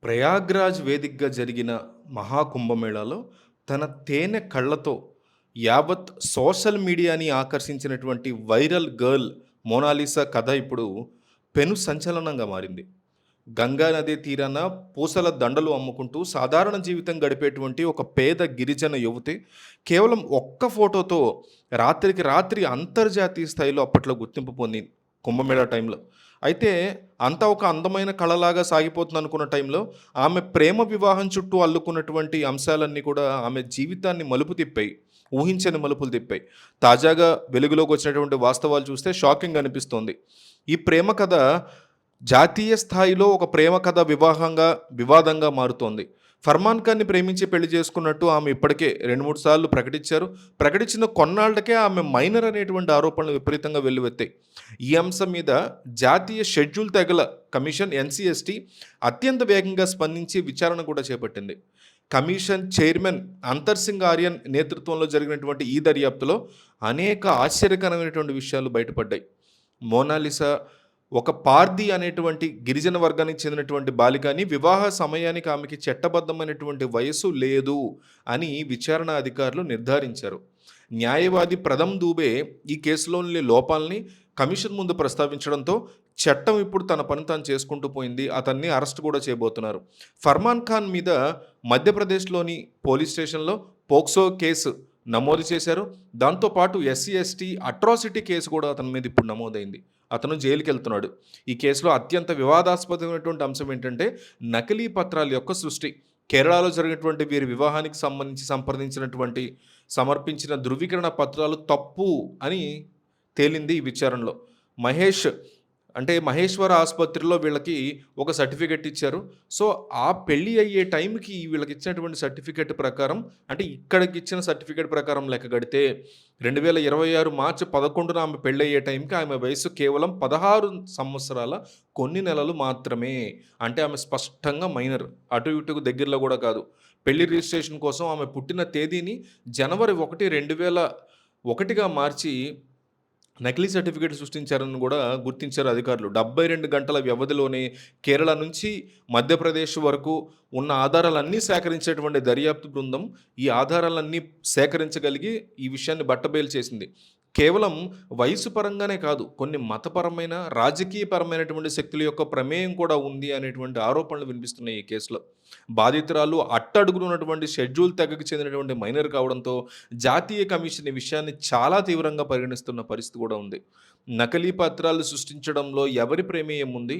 ప్రయాగ్రాజ్ వేదికగా జరిగిన మహాకుంభమేళాలో తన తేనె కళ్ళతో యావత్ సోషల్ మీడియాని ఆకర్షించినటువంటి వైరల్ గర్ల్ మోనాలిసా కథ ఇప్పుడు పెను సంచలనంగా మారింది. గంగా నది తీరాన పూసల దండలు అమ్ముకుంటూ సాధారణ జీవితం గడిపేటువంటి ఒక పేద గిరిజన యువతి కేవలం ఒక్క ఫోటోతో రాత్రికి రాత్రి అంతర్జాతీయ స్థాయిలో అప్పట్లో గుర్తింపు పొందింది కుంభమేళా టైంలో. అయితే అంతా ఒక అందమైన కళలాగా సాగిపోతుంది అనుకున్న టైంలో ఆమె ప్రేమ వివాహం చుట్టూ అల్లుకున్నటువంటి అంశాలన్నీ కూడా ఆమె జీవితాన్ని మలుపు తిప్పాయి. ఊహించని మలుపులు తిప్పాయి. తాజాగా వెలుగులోకి వచ్చినటువంటి వాస్తవాలు చూస్తే షాకింగ్ అనిపిస్తోంది. ఈ ప్రేమ కథ జాతీయ స్థాయిలో ఒక ప్రేమ కథ వివాదంగా మారుతోంది. ఫర్మాన్ ఖాన్ని ప్రేమించి పెళ్లి చేసుకున్నట్టు ఆమె ఇప్పటికే 2, 3 సార్లు ప్రకటించారు. ప్రకటించిన కొన్నాళ్లకే ఆమె మైనర్ అనేటువంటి ఆరోపణలు విపరీతంగా వెల్లువెత్తాయి. ఈ అంశం మీద జాతీయ షెడ్యూల్ తెగల కమిషన్ ఎన్సీఎస్టీ అత్యంత వేగంగా స్పందించి విచారణ కూడా చేపట్టింది. కమిషన్ చైర్మన్ అంతర్ సింగ్ ఆర్యన్ నేతృత్వంలో జరిగినటువంటి ఈ దర్యాప్తులో అనేక ఆశ్చర్యకరమైనటువంటి విషయాలు బయటపడ్డాయి. మోనాలిసా ఒక పార్దీ అనేటువంటి గిరిజన వర్గానికి చెందినటువంటి బాలికని వివాహ సమయానికి ఆమెకి చట్టబద్ధమైనటువంటి వయస్సు లేదు అని విచారణ అధికారులు నిర్ధారించారు. న్యాయవాది ప్రథమ్ దూబే ఈ కేసులోని లోపాలని కమిషన్ ముందు ప్రస్తావించడంతో చట్టం ఇప్పుడు తన పని తాను చేసుకుంటూ పోయింది. అతన్ని అరెస్ట్ కూడా చేయబోతున్నారు. ఫర్మాన్ ఖాన్ మీద మధ్యప్రదేశ్లోని పోలీస్ స్టేషన్లో పోక్సో కేసు నమోదు చేశారు. దాంతోపాటు ఎస్సీ ఎస్టీ అట్రాసిటీ కేసు కూడా అతని మీద ఇప్పుడు నమోదైంది. అతను జైలుకి వెళ్తున్నాడు. ఈ కేసులో అత్యంత వివాదాస్పదమైనటువంటి అంశం ఏంటంటే నకిలీ పత్రాల యొక్క సృష్టి. కేరళలో జరిగినటువంటి వీరి వివాహానికి సంబంధించి సమర్పించిన ధృవీకరణ పత్రాలు తప్పు అని తేలింది ఈ విచారణలో. మహేశ్వర ఆసుపత్రిలో వీళ్ళకి ఒక సర్టిఫికెట్ ఇచ్చారు. సో ఆ పెళ్ళి అయ్యే టైంకి వీళ్ళకి ఇచ్చినటువంటి సర్టిఫికెట్ ప్రకారం, అంటే ఇక్కడికి ఇచ్చిన సర్టిఫికెట్ ప్రకారం లెక్క కడితే 2026 మార్చి 11న ఆమె పెళ్ళి అయ్యే టైంకి ఆమె వయసు కేవలం 16 సంవత్సరాల కొన్ని నెలలు మాత్రమే. అంటే ఆమె స్పష్టంగా మైనర్, అటు ఇటుకు దగ్గరలో కూడా కాదు. పెళ్లి రిజిస్ట్రేషన్ కోసం ఆమె పుట్టిన తేదీని జనవరి 1, 2001గా మార్చి నకిలీ సర్టిఫికేట్ సృష్టించారని కూడా గుర్తించారు అధికారులు. 72 గంటల వ్యవధిలోనే కేరళ నుంచి మధ్యప్రదేశ్ వరకు ఉన్న ఆధారాలన్నీ సేకరించేటువంటి దర్యాప్తు బృందం ఈ ఆధారాలన్నీ సేకరించగలిగి ఈ విషయాన్ని బట్టబయలు చేసింది. కేవలం వయసు పరంగానే కాదు, కొన్ని మతపరమైన రాజకీయపరమైనటువంటి శక్తుల యొక్క ప్రమేయం కూడా ఉంది అనేటువంటి ఆరోపణలు వినిపిస్తున్నాయి ఈ కేసులో. బాధితురాలు అట్టడుగున ఉన్నటువంటి షెడ్యూల్ తెగకు చెందినటువంటి మైనర్ కావడంతో జాతీయ కమిషన్ ఈ విషయాన్ని చాలా తీవ్రంగా పరిగణిస్తున్న పరిస్థితి కూడా ఉంది. నకిలీ పత్రాలు సృష్టించడంలో ఎవరి ప్రమేయం ఉంది,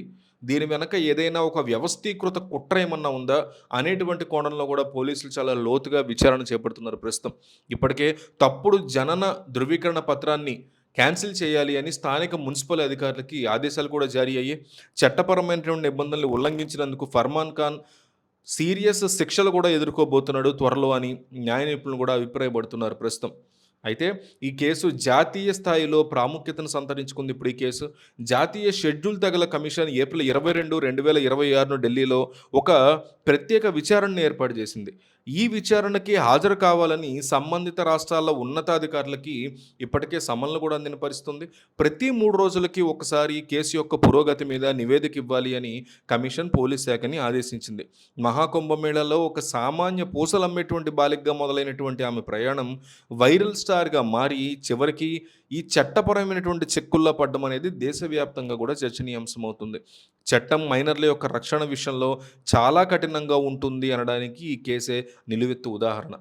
దీని వెనక ఏదైనా ఒక వ్యవస్థీకృత కుట్ర ఏమన్నా ఉందా అనేటువంటి కోణంలో కూడా పోలీసులు చాలా లోతుగా విచారణ చేపడుతున్నారు ప్రస్తుతం. ఇప్పటికే తప్పుడు జనన ధృవీకరణ పత్రాన్ని క్యాన్సిల్ చేయాలి అని స్థానిక మున్సిపల్ అధికారులకి ఆదేశాలు కూడా జారీ అయ్యి చట్టపరమైనటువంటి నిబంధనలు ఉల్లంఘించినందుకు ఫర్మాన్ ఖాన్ సీరియస్ శిక్షలు కూడా ఎదుర్కోబోతున్నాడు త్వరలో అని న్యాయ నిపుణులు కూడా అభిప్రాయపడుతున్నారు ప్రస్తుతం. అయితే ఈ కేసు జాతీయ స్థాయిలో ప్రాముఖ్యతను సంతరించుకుంది. ఇప్పుడు ఈ కేసు జాతీయ షెడ్యూల్ తెగల కమిషన్ ఏప్రిల్ 22, 2026 ఢిల్లీలో ఒక ప్రత్యేక విచారణను ఏర్పాటు చేసింది. ఈ విచారణకి హాజరు కావాలని సంబంధిత రాష్ట్రాల ఉన్నతాధికారులకి ఇప్పటికే సమన్లు కూడా అందిన పరిస్థితుంది. ప్రతి 3 రోజులకి ఒకసారి కేసు యొక్క పురోగతి మీద నివేదిక ఇవ్వాలి అని కమిషన్ పోలీస్ శాఖని ఆదేశించింది. మహాకుంభమేళాలో ఒక సామాన్య పూసలు అమ్మేటువంటి బాలికగా మొదలైనటువంటి ఆమె ప్రయాణం వైరల్ స్టార్గా మారి చివరికి ఈ చట్టపరమైనటువంటి చిక్కుల్లో పడ్డం అనేది దేశవ్యాప్తంగా కూడా చర్చనీయాంశమవుతుంది. చట్టం మైనర్ల యొక్క రక్షణ విషయంలో చాలా కఠినంగా ఉంటుంది అనడానికి ఈ కేసే నిలువెత్తు ఉదాహరణ.